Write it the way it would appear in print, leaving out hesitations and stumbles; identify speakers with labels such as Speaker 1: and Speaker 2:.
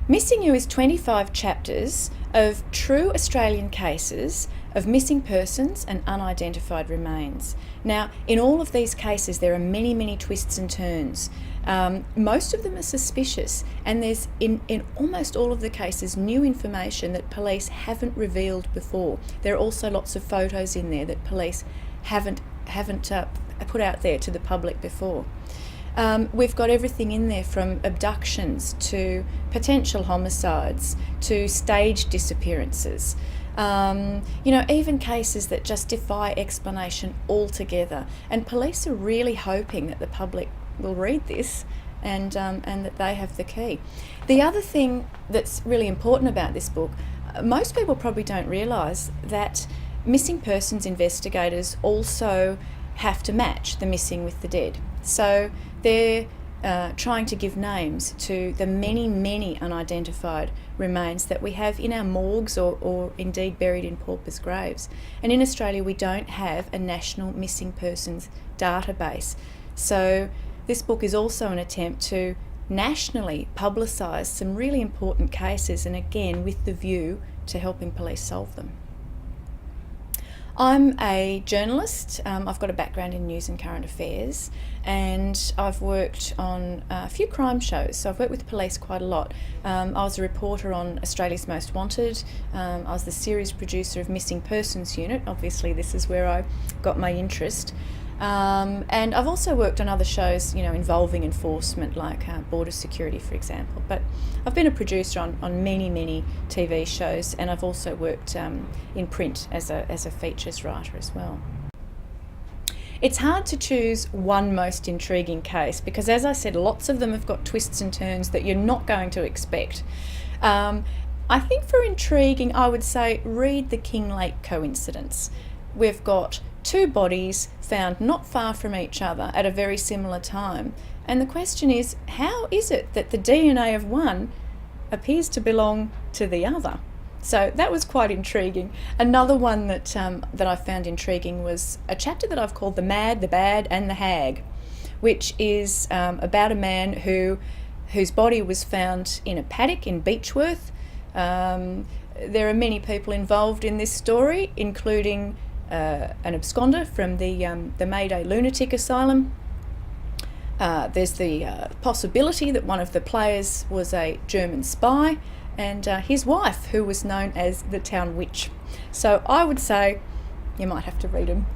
Speaker 1: Missing You is 25 chapters of true Australian cases of missing persons and unidentified remains. Now, in all of these cases, there are many, many twists and turns. Most of them are suspicious, and there's in almost all of the cases new information that police haven't revealed before. There are also lots of photos in there that police haven't put out there to the public before. We've got everything in there from abductions to potential homicides to staged disappearances. Even cases that just defy explanation altogether. And police are really hoping that the public will read this and that they have the key. The other thing that's really important about this book, most people probably don't realise that missing persons investigators also have to match the missing with the dead. So they're trying to give names to the many, many unidentified remains that we have in our morgues or indeed buried in paupers' graves. And in Australia, we don't have a national missing persons database. So this book is also an attempt to nationally publicise some really important cases, and again with the view to helping police solve them. I'm a journalist. I've got a background in news and current affairs, and I've worked on a few crime shows. So I've worked with police quite a lot. I was a reporter on Australia's Most Wanted. I was the series producer of Missing Persons Unit. Obviously, this is where I got my interest. And I've also worked on other shows, involving enforcement, like border security, for example. But I've been a producer on many, many TV shows, and I've also worked in print as a features writer as well. It's hard to choose one most intriguing case because, as I said, lots of them have got twists and turns that you're not going to expect. I think for intriguing, I would say read the Kinglake coincidence. We've got two bodies found not far from each other at a very similar time. And the question is, how is it that the DNA of one appears to belong to the other? So that was quite intriguing. Another one that I found intriguing was a chapter that I've called The Mad, the Bad and the Hag, which is about a man whose body was found in a paddock in Beechworth. There are many people involved in this story, including an absconder from the Mayday lunatic asylum. There's the possibility that one of the players was a German spy, and his wife, who was known as the town witch. So I would say you might have to read them